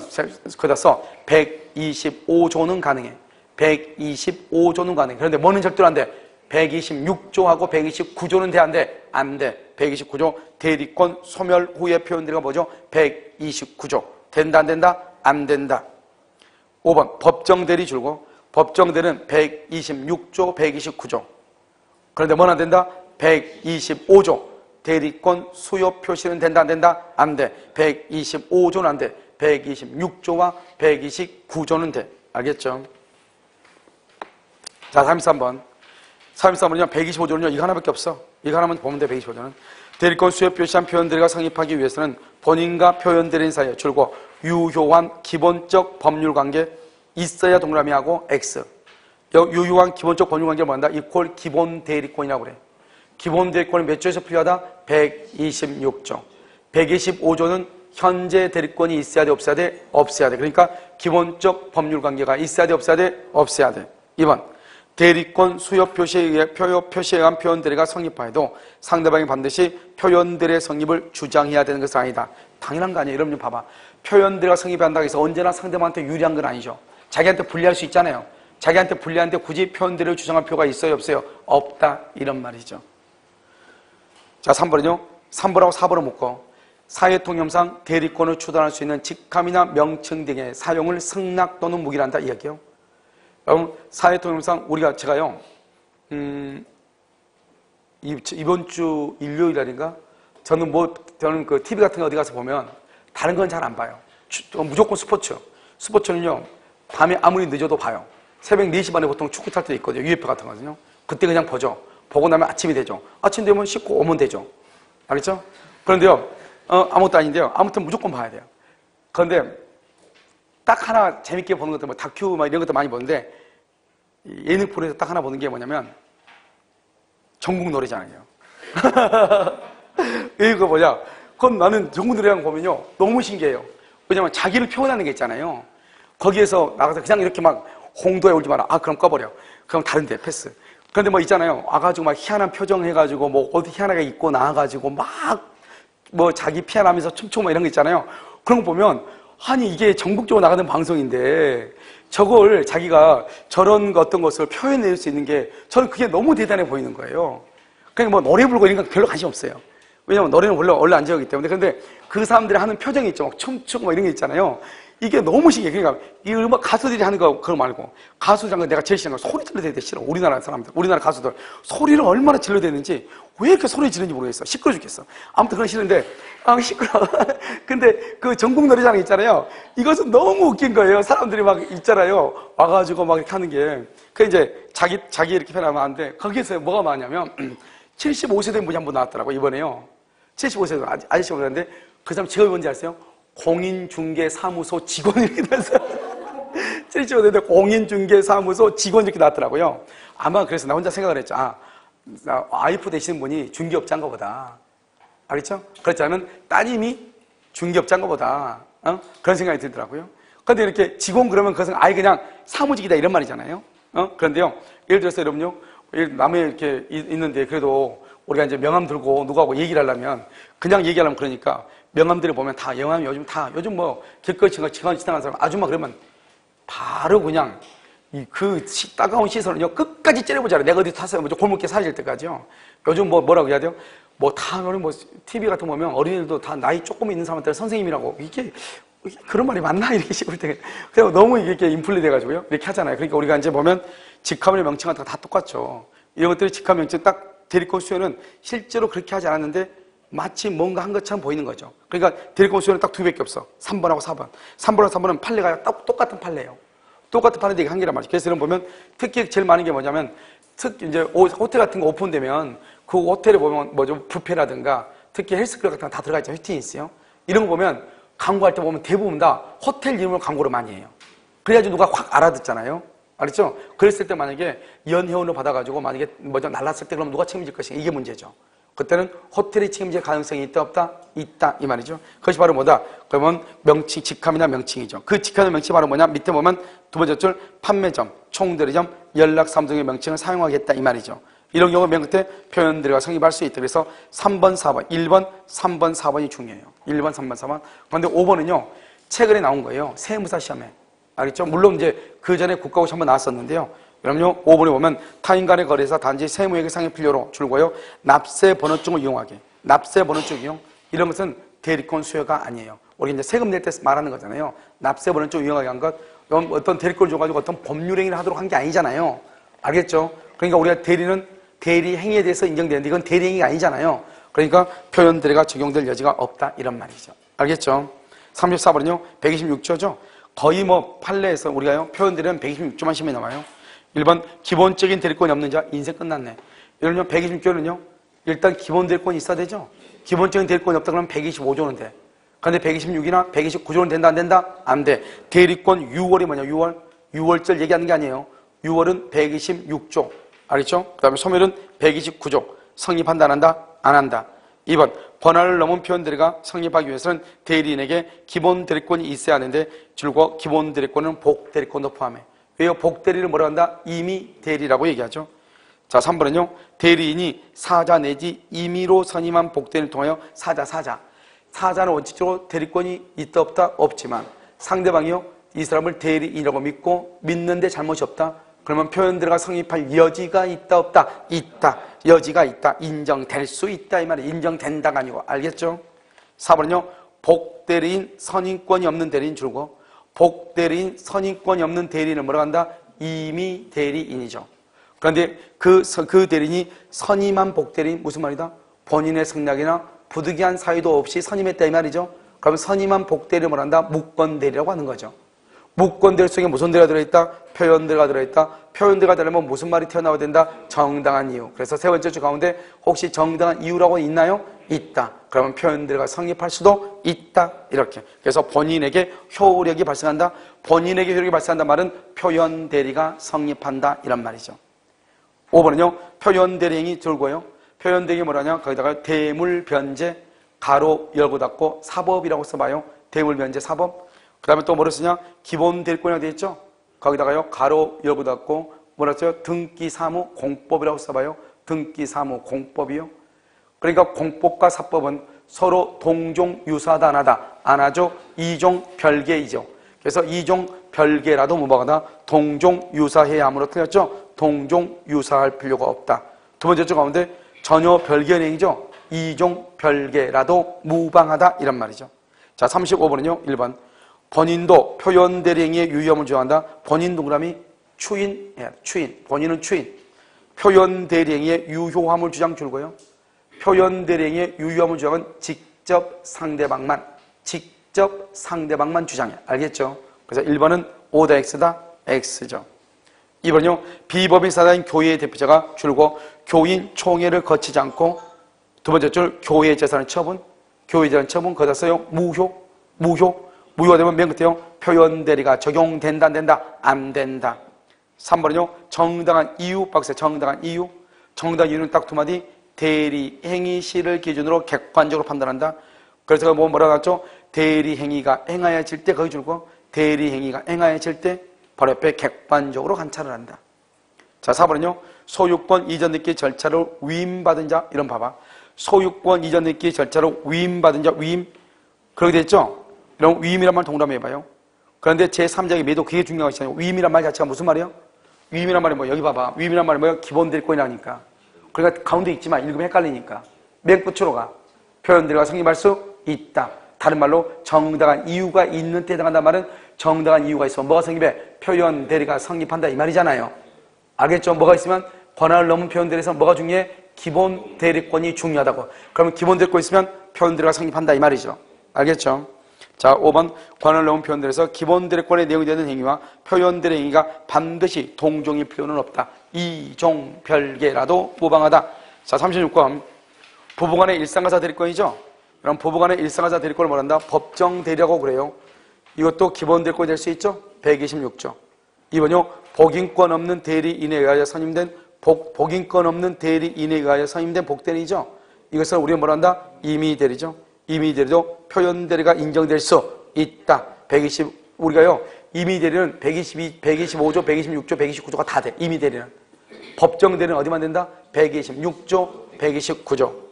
거기다 써 125조는 가능해. 125조는 가능해. 그런데 뭐는 절대로 안 돼. 126조하고 129조는 돼 안 돼? 안 돼. 129조 대리권 소멸 후의 표현들이 뭐죠? 129조. 된다 안 된다? 안 된다. 5번 법정대리 줄고 법정대리는 126조 129조. 그런데 뭐는 안 된다? 125조 대리권 수요 표시는 된다 안 된다? 안 돼. 125조는 안 돼. 126조와 129조는 돼. 알겠죠? 자 33번 33번은요 125조는요 이거 하나밖에 없어. 이거 하나만 보면 돼. 125조는 대리권 수요 표시한 표현대리가 성립하기 위해서는 본인과 표현대리인 사이에 줄고 유효한 기본적 법률관계 있어야 동그라미하고 X 유효한 기본적 법률관계를 뭐한다? 이퀄 기본대리권이라고 그래. 기본대리권이 몇 조에서 필요하다? 126조. 125조는 현재 대리권이 있어야 돼? 없어야 돼? 없어야 돼. 그러니까 기본적 법률관계가 있어야 돼? 없어야 돼? 없어야 돼. 2번 대리권 수요 표시에 의한 표현대리가 성립하여도 상대방이 반드시 표현대리의 성립을 주장해야 되는 것은 아니다. 당연한 거 아니에요. 여러분 봐봐. 표현대리가 성립한다고 해서 언제나 상대방한테 유리한 건 아니죠. 자기한테 불리할 수 있잖아요. 자기한테 불리한데 굳이 표현대리를 주장할 필요가 있어요? 없어요? 없다. 이런 말이죠. 자 3번은요. 3번하고 4번을 묶어 사회통념상 대리권을 추단할 수 있는 직함이나 명칭 등의 사용을 승낙 또는 무기란다 이야기요. 여러분 사회통념상 제가요 이번 주 일요일날인가 저는 그 TV 같은 거 어디 가서 보면 다른 건 잘 안 봐요. 무조건 스포츠는요 밤에 아무리 늦어도 봐요. 새벽 4시 반에 보통 축구 탈 때 있거든요. UFA 같은 거거든요. 그때 그냥 보죠. 보고 나면 아침이 되죠. 아침 되면 씻고 오면 되죠. 알겠죠? 그런데요 아무것도 아닌데요 아무튼 무조건 봐야 돼요. 그런데 딱 하나 재밌게 보는 것도 다큐 이런 것도 많이 보는데 예능 프로에서 딱 하나 보는 게 뭐냐면 전국 노래자랑이에요. 이거 뭐냐? 그건 나는 전국 노래자랑 보면요 너무 신기해요. 왜냐면 자기를 표현하는 게 있잖아요. 거기에서 나가서 그냥 이렇게 막 홍도에 울지 마라. 그럼 꺼버려. 그럼 다른데 패스. 그런데 있잖아요. 와가지고 막 희한한 표정 해가지고 어디 희한하게 입고 나와가지고 자기 피아노하면서 춤추고 이런 거 있잖아요. 그런 거 보면 아니 이게 전국적으로 나가는 방송인데 저걸 자기가 저런 어떤 것을 표현해낼 수 있는 게 저는 그게 너무 대단해 보이는 거예요. 그냥 노래 부르고 이런 건 별로 관심 없어요. 왜냐면 노래는 원래 안 지어오기 때문에. 그런데 그 사람들이 하는 표정이 있죠. 막 춤추고 이런 게 있잖아요. 이게 너무 신기해. 그러니까 이 음악 가수들이 하는 거 그거 말고 가수들한 거 내가 제일 싫은 거 소리 질러대야 돼 싫어. 우리나라 사람들, 우리나라 가수들 소리를 얼마나 질러대는지 왜 이렇게 소리 지르는지 모르겠어. 시끄러 죽겠어. 아무튼 그건 싫은데 시끄러워. 근데 그 전국 노래자랑 있잖아요. 이것은 너무 웃긴 거예요. 사람들이 막 있잖아요. 와가지고 막 이렇게 하는 게. 그 이제 자기 이렇게 표현하면 안 돼. 거기에서 뭐가 많냐면 75세 된 분이 한 분 나왔더라고 이번에요. 75세 된 아저씨가 그러는데 그 사람 직업이 뭔지 아세요? 공인중개사무소 직원이 이렇게 나왔어요. 75세 됐는데 공인중개사무소 직원 이렇게 나왔더라고요. 아마 그래서 나 혼자 생각을 했죠. 나 와이프 되시는 분이 중개업자인가 보다. 알겠죠? 그렇지 않으면 따님이 중개업자인가 보다. 그런 생각이 들더라고요. 그런데 이렇게 직원 그러면 그것은 아예 그냥 사무직이다 이런 말이잖아요. 그런데요, 예를 들어서 여러분요, 남에 이렇게 있는데 그래도 우리가 이제 명함 들고 누구하고 얘기를 하려면 그냥 얘기하려면 그러니까 명함들을 보면 다 명함이 요즘 뭐 길거리 지나가는 사람 아줌마 그러면 바로 그냥 따가운 시선을요 끝까지 째려보잖아요. 내가 어디 탔어요? 뭐 골목길 사라질 때까지요. 요즘 뭐라고 해야 돼요? TV 같은 거 보면 어린이들도 다 나이 조금 있는 사람한테 선생님이라고 이게 그런 말이 맞나 이렇게 싶을 때 그냥 너무 이게 인플레 돼가지고요 이렇게 하잖아요. 그러니까 우리가 이제 보면 직함이나 명칭 같은 거 다 똑같죠. 이런 것들이 직함 명칭 딱 대리권 수요는 실제로 그렇게 하지 않았는데 마치 뭔가 한 것처럼 보이는 거죠. 그러니까 대리권 수요는 딱 두 개밖에 없어. 3번하고 4번. 3번하고 3번은 판례가 똑같은 판례예요. 똑같은 판례인데 이게 한 개란 말이죠. 그래서 여러분 보면 특히 제일 많은 게 뭐냐면 특히 이제 호텔 같은 거 오픈되면 그 호텔에 보면 뭐죠? 뷔페라든가 특히 헬스클럽 같은 거 다 들어가 있죠. 휘트니스요. 이런 거 보면 광고할 때 보면 대부분 다 호텔 이름을 광고를 많이 해요. 그래야지고 누가 확 알아듣잖아요. 알았죠? 그랬을 때 만약에 연회원을 받아가지고 만약에 뭐죠 날랐을 때 그럼 누가 책임질 것인가 이게 문제죠. 그때는 호텔이 책임질 가능성이 있다 없다? 있다 이 말이죠. 그것이 바로 뭐다? 그러면 명칭, 직함이나 명칭이죠. 그 직함이나 명칭이 바로 뭐냐? 밑에 보면 두 번째 줄 판매점, 총대리점, 연락사무소 등의 명칭을 사용하겠다 이 말이죠. 이런 경우 맨 끝에 표현들과 성립할 수 있다. 그래서 3번, 4번, 1번, 3번, 4번이 중요해요. 1번, 3번, 4번. 그런데 5번은요. 최근에 나온 거예요. 세무사 시험에. 알겠죠? 물론 이제 그 전에 국가고시 한번 나왔었는데요. 그럼요. 5번에 보면 타인 간의 거래에서 단지 세무액의 상의 필요로 줄고요. 납세 번호증을 이용하게. 납세 번호증 이용. 이런 것은 대리권 수요가 아니에요. 우리 이제 세금 낼 때 말하는 거잖아요. 납세 번호증 이용하게 한 것. 어떤 대리권을 줘가지고 어떤 법률 행위를 하도록 한 게 아니잖아요. 알겠죠? 그러니까 우리가 대리는 대리 행위에 대해서 인정되는데 이건 대리 행위가 아니잖아요. 그러니까 표현 대리가 적용될 여지가 없다 이런 말이죠. 알겠죠? 34번은요. 126조죠. 거의 뭐 판례에서 우리가요. 표현 대리는 126조만 시험에 나와요. 1번 기본적인 대리권이 없는 자 인생 끝났네. 이런요 126조는요. 일단 기본 대리권이 있어야 되죠. 기본적인 대리권이 없다 그러면 125조는 돼. 그런데 126이나 129조는 된다 안 된다? 안 돼. 대리권 6월이 뭐냐 6월절 얘기하는 게 아니에요. 6월은 126조. 알겠죠? 그 다음에 소멸은 129조. 성립한다 안 한다? 안 한다. 2번 권한을 넘은 표현 대리가 성립하기 위해서는 대리인에게 기본 대리권이 있어야 하는데 줄곧 기본 대리권은 복 대리권도 포함해. 왜요? 복 대리를 뭐라 한다? 임의 대리라고 얘기하죠. 자, 3번은요. 대리인이 사자 내지 임의로 선임한 복 대리를 통하여 사자는 원칙적으로 대리권이 있다 없다? 없지만 상대방이요. 이 사람을 대리인이라고 믿고 믿는데 잘못이 없다. 그러면 표현 대리가 성립할 여지가 있다 없다? 있다. 여지가 있다. 인정될 수 있다 이 말이에요. 인정된다가 아니고. 알겠죠? 4번은요. 복대리인 선임권이 없는 대리인 줄고 복대리인 선임권이 없는 대리인을 뭐라고 한다? 임의 대리인이죠. 그런데 그 대리인이 선임한 복대리인 무슨 말이다? 본인의 승낙이나 부득이한 사유도 없이 선임했다 이 말이죠. 그럼 선임한 복대리를 뭐라 한다? 무권대리라고 하는 거죠. 무권대리 속에 무슨 대리가 들어있다? 표현대리가 들어있다. 표현대리가 되려면 무슨 말이 튀어나와야 된다? 정당한 이유. 그래서 세 번째 줄 가운데 혹시 정당한 이유라고 있나요? 있다. 그러면 표현대리가 성립할 수도 있다. 이렇게. 그래서 본인에게 효력이 발생한다. 본인에게 효력이 발생한다 말은 표현대리가 성립한다. 이런 말이죠. 5번은요. 표현대리행위 들고요. 표현대리행위 뭐라냐? 거기다가 대물변제, 가로 열고 닫고 사법이라고 써봐요. 대물변제 사법. 그 다음에 또 뭐를 쓰냐? 기본 대리권이라고 되어 있죠? 거기다가요, 가로 열고 닫고, 뭐라 써요? 등기사무 공법이라고 써봐요. 등기사무 공법이요. 그러니까 공법과 사법은 서로 동종 유사하다 안 하다. 안 하죠? 이종 별개이죠. 그래서 이종 별개라도 뭐하다? 동종 유사해야 함으로 틀렸죠? 동종 유사할 필요가 없다. 두 번째 줄 가운데 전혀 별개 행위죠? 이종 별개라도 무방하다. 이런 말이죠. 자, 35번은요, 1번. 본인도 표현 대리행위의 유효함을 주장한다. 본인 동그라미 추인. 본인은 추인. 표현 대리행위의 유효함을 주장 줄고요. 표현 대리행위의 유효함을 주장은 직접 상대방만 주장해. 알겠죠? 그래서 1번은 O다 X다. X죠. 2번은요. 비법인 사단인 교회의 대표자가 줄고 교인 총회를 거치지 않고 두 번째 줄 교회 재산의 처분. 교회 재산 처분 거기다 써요. 무효가 되면 맨 끝에요. 표현 대리가 적용된다 안 된다? 안 된다. 3번은요. 정당한 이유. 박스 정당한 이유. 정당한 이유는 딱 두 마디. 대리 행위 시를 기준으로 객관적으로 판단한다. 그래서 뭐라고 했죠? 대리행위가 행하여질 때 거기 줄고 대리행위가 행하여질 때 바로 옆에 객관적으로 관찰을 한다. 자, 4번은요. 소유권 이전 느끼 절차로 위임받은 자. 이런 봐봐. 소유권 이전 느끼 절차로 위임받은 자. 위임. 그렇게 됐죠? 이런 위임이란 말 동그라미 해봐요. 그런데 제3자에게 매도 그게 중요한 것이잖아요. 위임이란 말 자체가 무슨 말이에요? 위임이란 말이 뭐 여기 봐봐. 위임이란 말이 뭐야? 기본 대리권이라니까. 그러니까 가운데 있지만 읽으면 헷갈리니까. 맨 끝으로 가. 표현들과 성립할 수 있다. 다른 말로 정당한 이유가 있는 때 해당한다는 말은 정당한 이유가 있으면 뭐가 성립해? 표현 대리가 성립한다 이 말이잖아요. 알겠죠? 뭐가 있으면 권한을 넘은 표현 대리에서 뭐가 중요해? 기본 대리권이 중요하다고. 그러면 기본 대리권 있으면 표현 대리가 성립한다 이 말이죠. 알겠죠? 자, 5번 권한을 넘은 표현 대리에서 기본 대리권에 내용이 되는 행위와 표현 대리 행위가 반드시 동종일 필요는 없다. 이종 별개라도 무방하다. 자, 36번 부부간의 일상가사 대리권이죠? 그럼 부부간의 일상가사 대리권을 뭐란다? 법정 대리라고 그래요. 이것도 기본 대리권이 될 수 있죠? 126조. 2번요. 복인권 없는 대리인에 의하여 선임된 복인권 없는 대리인에 의하여 선임된 복대리죠. 이것을 우리가 뭐란다? 임의대리죠. 임의대리도 표현대리가 인정될 수 있다. 120 우리가요. 임의대리는 125조, 126조, 129조가 다 돼. 임의대리는. 법정대리는 어디만 된다? 126조, 129조.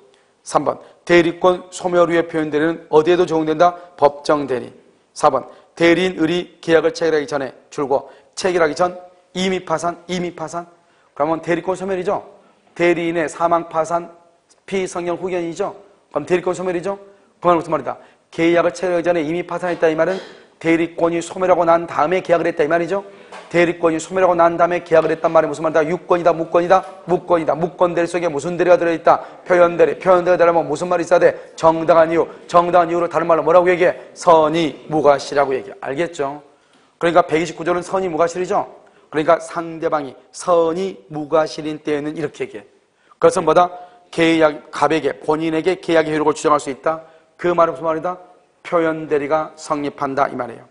3번 대리권 소멸후의 표현대리는 어디에도 적용된다? 법정대리. 4번 대리인 을이 계약을 체결하기 전에 줄고 체결하기 전 임의파산. 그러면 대리권 소멸이죠. 대리인의 사망파산 피성령 후견이죠. 그럼 대리권 소멸이죠. 그 말은 무슨 말이다? 계약을 체결하기 전에 임의파산했다 이 말은 대리권이 소멸하고 난 다음에 계약을 했다 이 말이죠. 대리권이 소멸하고 난 다음에 계약을 했단 말이 무슨 말이다? 유권이다 무권이다? 무권이다. 무권 대리 속에 무슨 대리가 들어있다? 표현대리. 표현대리가 되려면 무슨 말이 있어야 돼? 정당한 이유. 정당한 이유로 다른 말로 뭐라고 얘기해? 선의무과실이라고 얘기해. 알겠죠? 그러니까 129조는 선의무과실이죠? 그러니까 상대방이 선의무과실인 때에는 이렇게 얘기해. 그것은 뭐다? 계약, 갑에게, 본인에게 계약의 효력을 주장할 수 있다. 그 말은 무슨 말이다? 표현대리가 성립한다 이 말이에요.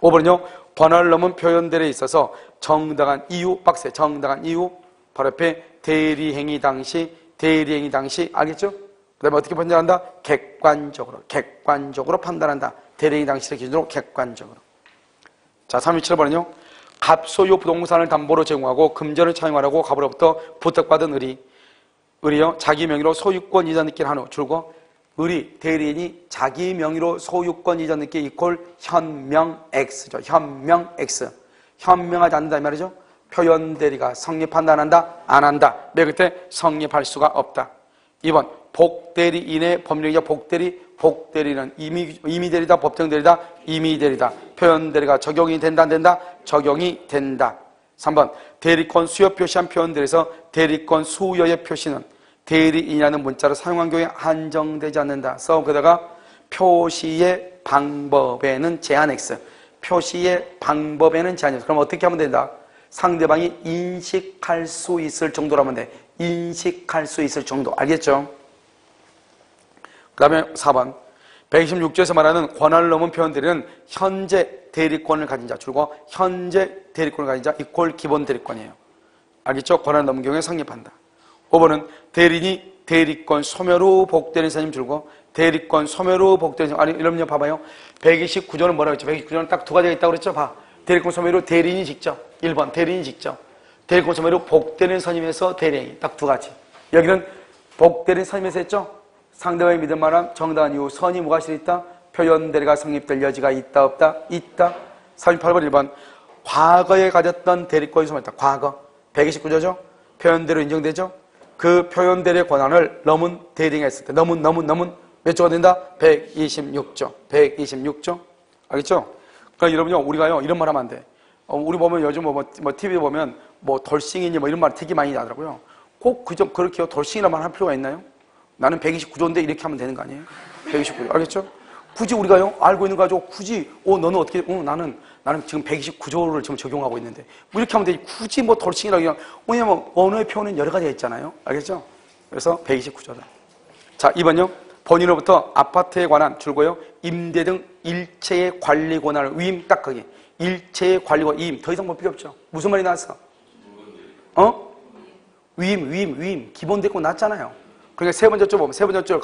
5번은요. 권한을 넘은 표현대리에 있어서 정당한 이유, 빡세, 정당한 이유, 바로 옆에 대리행위 당시, 알겠죠? 그 다음에 어떻게 판단한다? 객관적으로 판단한다. 대리행위 당시를 기준으로 객관적으로. 자, 327번은요. 갑소유 부동산을 담보로 제공하고 금전을 차용하라고 갑으로부터 부탁받은 을이요. 자기 명의로 소유권 이전 느끼를 한 후 줄고 을이 대리인이 자기 명의로 소유권 이전 느끼 이퀄 현명 X죠. 현명 X. 현명하지 않는다 이 말이죠. 표현 대리가 성립한다 안 한다? 안 한다. 맨 끝에 성립할 수가 없다. 2번 복대리인의 법령이죠. 복대리는 임의대리다 법정대리다 임의대리다. 표현대리가 적용이 된다 안 된다? 적용이 된다. 3번 대리권 수여 표시한 표현대리에서 대리권 수여의 표시는 대리인이라는 문자를 사용한 경우에 한정되지 않는다. 그러다가 표시의 방법에는 제한 X. 표시의 방법에는 제한이 없어. 그럼 어떻게 하면 된다? 상대방이 인식할 수 있을 정도로 하면 돼. 인식할 수 있을 정도. 알겠죠? 그 다음에 4번 126조에서 말하는 권한을 넘은 표현들은 현재 대리권을 가진 자 줄고 현재 대리권을 가진 자 이퀄 기본 대리권이에요. 알겠죠? 권한을 넘은 경우에 성립한다. 5번은 대리인이 대리권 소멸 후 복대리인 선임 줄고 대리권 소멸 후 복대리인 선임. 아니 이러면 봐봐요. 129조는 뭐라고 했죠? 129조는 딱 두 가지가 있다고 그랬죠? 봐. 대리권 소멸 후 대리인이 직접. 1번 대리인이 직접. 대리권 소멸 후 복대리인 선임해서 대리인이 딱 두 가지. 여기는 복대리인 선임해서 했죠? 상대방이 믿을 만한 정당한 이유 선의무과실이 있다. 표현 대리가 성립될 여지가 있다 없다? 있다. 38번 1번 과거에 가졌던 대리권이 소멸했다. 과거. 129조죠? 표현 대리로 인정되죠? 그 표현 대리의 권한을 넘은 대리가 있을 때 넘은 몇 조가 된다? 126조. 126조. 알겠죠? 그러니까 여러분요, 우리가요, 이런 말 하면 안 돼. 우리 보면 요즘 TV 보면 돌싱이니 이런 말 되게 많이 나더라고요. 꼭 그렇게 돌싱이라는 말 할 필요가 있나요? 나는 129조인데 이렇게 하면 되는 거 아니에요? 129조. 알겠죠? 굳이 우리가요, 알고 있는 거 가지고 굳이, 너는 어떻게, 나는 지금 129조를 지금 적용하고 있는데, 이렇게 하면 되지. 굳이 돌싱이라고 그냥, 왜냐면 언어의 표현은 여러 가지가 있잖아요. 알겠죠? 그래서 129조다. 자, 2번요. 본인으로부터 아파트에 관한 줄고요, 임대 등 일체의 관리 권한을 위임, 딱 거기. 일체의 관리 권한, 위임. 더 이상 볼 필요 없죠. 무슨 말이 나왔어? 위임. 기본 대권 났잖아요. 그러니까 세 번째 줄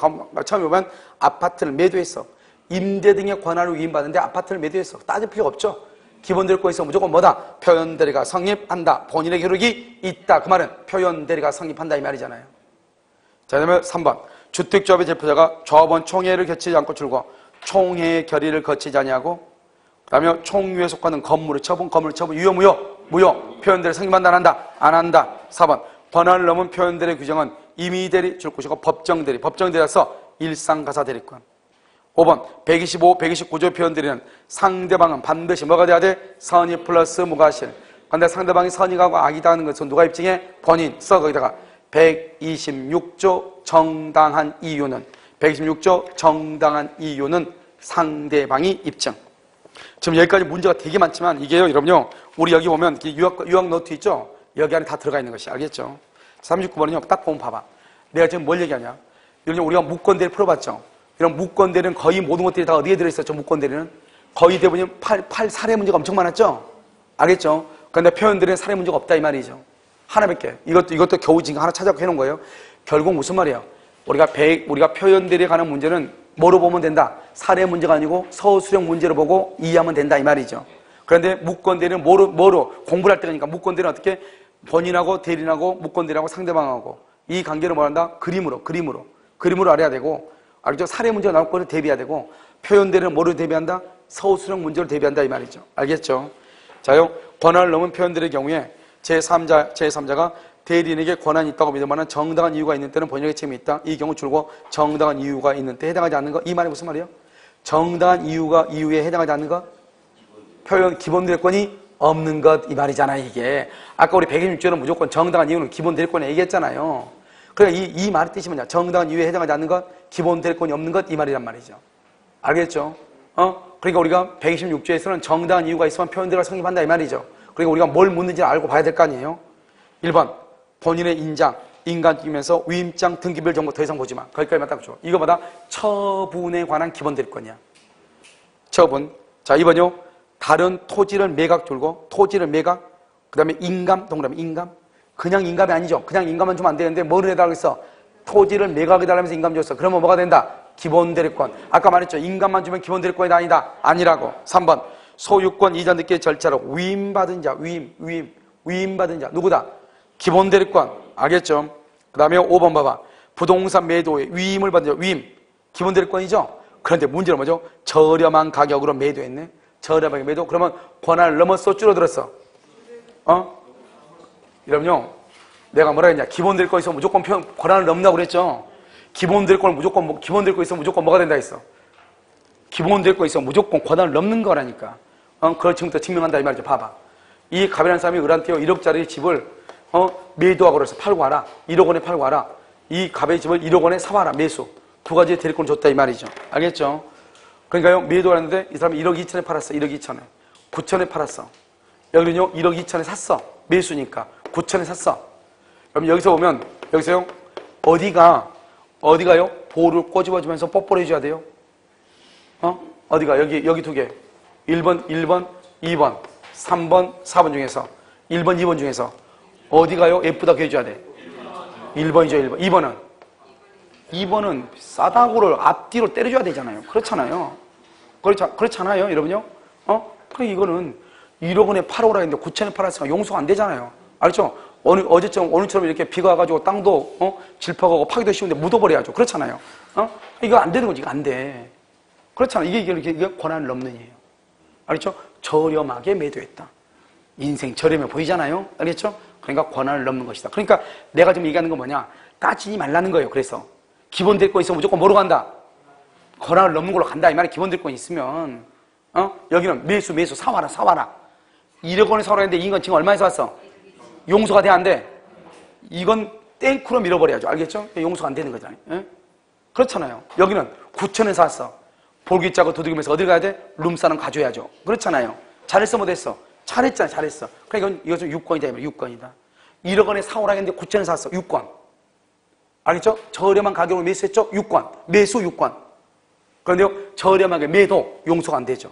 처음에 보면 아파트를 매도했어. 임대 등의 권한을 위임받는데 아파트를 매도했어. 따질 필요 없죠. 기본대리권에서 무조건 뭐다? 표현대리가 성립한다. 본인의 효력이 있다. 그 말은 표현대리가 성립한다 이 말이잖아요. 자, 그다음에 3번. 주택조합의 대표자가 조합원 총회를 거치지 않고 줄고 총회의 결의를 거치지 아니하고 그다음에 총유에 속하는 건물의 처분, 유효, 무효. 표현대리 성립한다, 안 한다? 안 한다. 4번. 권한을 넘은 표현대리 규정은 임의대리 줄 것이고 법정대리라서 일상가사대리권. 5번. 125, 129조 표현대리는 상대방은 반드시 뭐가 돼야 돼? 선의 플러스 무과실. 근데 상대방이 선의하고 악이다 하는 것은 누가 입증해? 본인. 써 거기다가 126조 정당한 이유는 126조 정당한 이유는 상대방이 입증. 지금 여기까지 문제가 되게 많지만 이게요, 여러분요, 우리 여기 보면 유학 노트 있죠? 여기 안에 다 들어가 있는 것이 알겠죠? 39번은요, 딱 보면 봐봐. 내가 지금 뭘 얘기하냐? 여러분, 우리가 무권대리 풀어봤죠? 이런 무권대리는 거의 모든 것들이 다 어디에 들어있었죠? 무권대리는 거의 대부분 팔 사례 문제가 엄청 많았죠? 알겠죠? 그런데 표현대리는 사례 문제가 없다 이 말이죠. 하나밖에. 이것도 겨우 지금 하나 찾아서 해놓은 거예요. 결국 무슨 말이에요? 우리가 표현대리에 관한 문제는 뭐로 보면 된다? 사례 문제가 아니고 서술형 문제로 보고 이해하면 된다 이 말이죠. 그런데 무권대리는 뭐로 공부를 할 때니까 무권대리는 어떻게? 본인하고 대리인하고 무권대리하고 상대방하고 이 관계를 뭐 한다? 그림으로 알아야 되고, 알겠죠? 사례 문제가 나올 거를 대비해야 되고, 표현대리는 뭐로 대비한다? 서술형 문제로 대비한다 이 말이죠. 알겠죠? 자요, 권한을 넘은 표현대리의 경우에 제3자가 대리인에게 권한이 있다고 믿을 만한 정당한 이유가 있는 때는 본인에게 책임이 있다. 이 경우 줄고 정당한 이유가 있는 때 해당하지 않는 것. 이 말이 무슨 말이에요? 정당한 이유에 해당하지 않는 것? 표현 기본대리권이 없는 것 이 말이잖아요. 이게 아까 우리 126조는 무조건 정당한 이유는 기본대리권에 얘기했잖아요. 그러니까 이 말의 뜻이 뭐냐? 정당한 이유에 해당하지 않는 것, 기본대리권이 없는 것 이 말이란 말이죠. 알겠죠? 그러니까 우리가 126조에서는 정당한 이유가 있으면 표현대리가 성립한다 이 말이죠. 그러니까 우리가 뭘 묻는지 알고 봐야 될 거 아니에요. 1번 본인의 인장, 인간이면서 위임장, 등기별 정보 더 이상 보지 마. 거기까지만 딱 줘. 이거보다 처분에 관한 기본대리권이야. 처분. 자, 2번요. 다른 토지를 매각 줄고 토지를 매각. 그 다음에 인감, 동그라미 인감. 그냥 인감이 아니죠. 그냥 인감만 주면 안 되는데 뭐를 해달라고 했어? 토지를 매각해달라면서 인감 줬어. 그러면 뭐가 된다? 기본대리권. 아까 말했죠. 인감만 주면 기본대리권이 아니다. 아니라고. 3번 소유권 이전 등기의 절차로 위임받은 자, 위임받은 자 누구다? 기본대리권. 알겠죠? 그 다음에 5번 봐봐. 부동산 매도에 위임을 받은 자, 위임. 기본대리권이죠? 그런데 문제는 뭐죠? 저렴한 가격으로 매도했네. 저렴하게 매도. 그러면 권한을 넘었어? 줄어들었어? 여러분요, 내가 뭐라 했냐? 기본대리권 있으면 무조건 권한을 넘는다고 그랬죠? 기본대리권 있으면 무조건 뭐가 된다 했어? 기본대리권 있으면 무조건 권한을 넘는 거라니까. 그걸 지금부터 증명한다 이 말이죠. 봐봐. 이 갑이라는 사람이 을한테요 1억짜리 집을 매도하고 그래서 팔고 와라. 1억 원에 팔고 와라. 이 갑의 집을 1억 원에 사와라. 매수. 두 가지의 대리권을 줬다 이 말이죠. 알겠죠? 그러니까요, 매도하는데 이 사람이 1억 2천에 팔았어. 1억 2천에. 9천에 팔았어. 여기는요, 1억 2천에 샀어. 매수니까. 9천에 샀어. 그럼 여기서 보면, 여기서요, 어디가요? 볼을 꼬집어주면서 뽀뽀를 해줘야 돼요. 어디가? 여기 두 개. 1번, 2번, 3번, 4번 중에서. 1번, 2번 중에서. 어디가요? 예쁘다고 해줘야 돼. 1번이죠, 1번. 2번은 싸다구를 앞뒤로 때려줘야 되잖아요. 그렇잖아요. 그렇잖아요, 여러분요? 그럼 이거는 1억 원에 팔아오라 했는데 9천에 팔았으니까 용서가 안 되잖아요. 알죠? 오늘처럼 이렇게 비가 와가지고 땅도, 질퍽하고 파기도 쉬운데 묻어버려야죠. 그렇잖아요. 이거 안 되는 거지, 이거 안 돼. 그렇잖아요. 이게 권한을 넘는 일이에요. 알겠죠? 저렴하게 매도했다. 인생 저렴해 보이잖아요. 알겠죠? 그러니까 권한을 넘는 것이다. 그러니까 내가 지금 얘기하는 건 뭐냐? 따지지 말라는 거예요. 그래서. 기본대리권 있으면 무조건 뭐로 간다? 권한을 넘는 걸로 간다. 이 말에 기본대리권 있으면, 여기는 매수, 사와라. 1억 원에 사와라 했는데 이건 지금 얼마에 사왔어? 용서가 돼, 안 돼? 이건 땡크로 밀어버려야죠. 알겠죠? 용서가 안 되는 거잖아요. 그렇잖아요. 여기는 9천에 샀어. 볼기짜고 두들기면서 어딜 가야 돼? 룸사는 가져야죠. 그렇잖아요. 잘했어, 못했어? 잘했어. 그러니까 이것은 6권이다. 6권이다. 1억 원에 사오라 했는데 9천에 샀어. 6권. 알겠죠? 저렴한 가격으로 매수했죠? 6권. 매수 6권. 그런데요, 저렴하게 매도 용서가 안 되죠.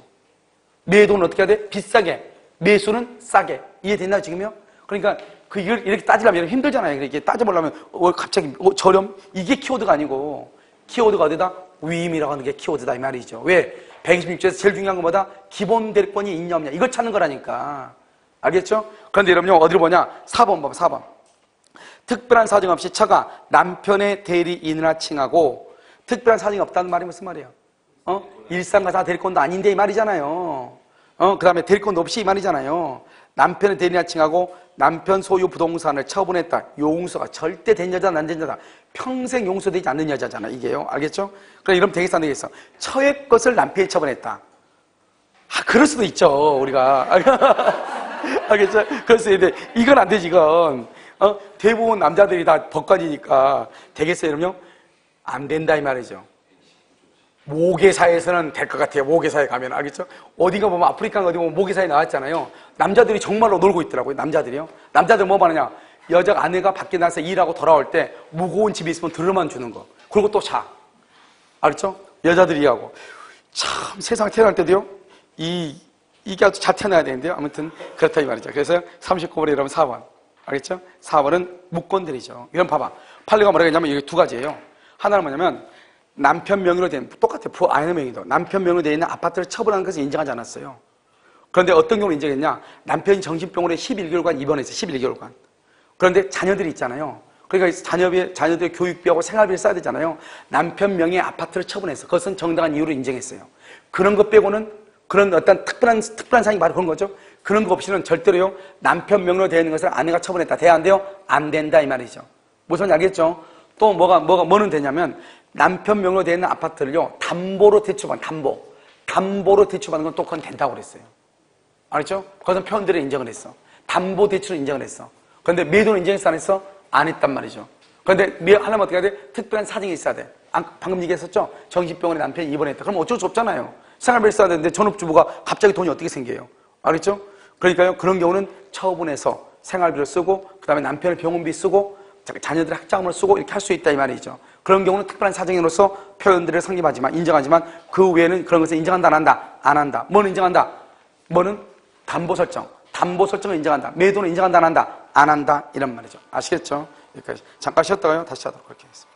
매도는 어떻게 해야 돼? 비싸게. 매수는 싸게. 이해됐나요, 지금요? 그러니까 이걸 이렇게 따지려면 힘들잖아요. 이렇게 따져보려면 갑자기 저렴? 이게 키워드가 아니고 키워드가 어디다? 위임이라고 하는 게 키워드다 이 말이죠. 왜? 126조에서 제일 중요한 것보다 기본 대리권이 있냐 없냐 이걸 찾는 거라니까. 알겠죠? 그런데 여러분요 어디로 보냐? 4번 봐봐. 4번. 특별한 사정 없이 처가 남편의 대리인이나 칭하고, 특별한 사정이 없다는 말이 무슨 말이에요? 일상가사 대리권도 아닌데 이 말이잖아요. 그 다음에 대리권도 없이 이 말이잖아요. 남편의 대리인이나 칭하고 남편 소유 부동산을 처분했다. 용서가 절대 된 여자는 안 된 여자. 평생 용서되지 않는 여자잖아 이게요. 알겠죠? 그럼 이러면 되겠어 안 되겠어? 처의 것을 남편이 처분했다. 그럴 수도 있죠 우리가. 알겠죠? 그래서 이건 안 되지 이건. 대부분 남자들이 다 법관이니까 되겠어요 이러면? 안 된다 이 말이죠. 모계사에서는 될 것 같아요. 모계사에 가면. 알겠죠? 어디가 보면 아프리카 어디 보면 모계사에 나왔잖아요. 남자들이 정말로 놀고 있더라고요. 남자들이요. 남자들 뭐 하느냐? 여자 아내가 밖에 나가서 일하고 돌아올 때 무거운 집에 있으면 들러만 주는 거. 그리고 또 자. 알겠죠? 여자들이 하고. 참 세상 태어날 때도요. 이게 아주 잘 태어나야 되는데요. 아무튼 그렇다 이 말이죠. 그래서 39번에 여러분 4번. 알겠죠? 4번은 무권들이죠. 이런 봐봐. 판례가 뭐라고 했냐면 이게 두 가지예요. 하나는 뭐냐면 남편 명의로 된, 똑같아요. 아내 명의도. 남편 명의로 되어 있는 아파트를 처분하는 것을 인정하지 않았어요. 그런데 어떤 경우를 인정했냐? 남편이 정신병원에 11개월간 입원했어요. 11개월간. 그런데 자녀들이 있잖아요. 그러니까 자녀들의 교육비하고 생활비를 써야 되잖아요. 남편 명의의 아파트를 처분했어. 그것은 정당한 이유로 인정했어요. 그런 것 빼고는 그런 어떤 특별한 사항이 바로 그런 거죠. 그런 거 없이는 절대로요. 남편 명의로 되어 있는 것을 아내가 처분했다. 돼야 안 돼요? 안 된다 이 말이죠. 무슨 말인지 알겠죠? 또 뭐는 되냐면 남편 명의로 되어 있는 아파트를요. 담보로 대출받는 담보로 대출받는 건 또 그건 된다고 그랬어요. 알았죠? 그것은 표현들을 인정을 했어. 담보 대출을 인정을 했어. 그런데 매도는 인정했어 안 했어? 안 했단 말이죠. 그런데 하려면 어떻게 해야 돼? 특별한 사정이 있어야 돼. 방금 얘기했었죠? 정신병원에 남편이 입원했다. 그럼 어쩔 수 없잖아요. 생활비를 써야 되는데 전업주부가 갑자기 돈이 어떻게 생겨요? 알겠죠? 그러니까요. 그런 경우는 처분해서 생활비를 쓰고 그 다음에 남편의 병원비 쓰고 자녀들의 학자금을 쓰고 이렇게 할 수 있다 이 말이죠. 그런 경우는 특별한 사정으로서 표현들을 성립하지만 인정하지만 그 외에는 그런 것을 인정한다 안 한다? 안 한다. 뭐는 인정한다? 뭐는 담보 설정을 인정한다. 매도는 인정한다 안 한다? 안 한다 이런 말이죠. 아시겠죠? 여기까지 잠깐 쉬었다가요 다시 하도록 하겠습니다.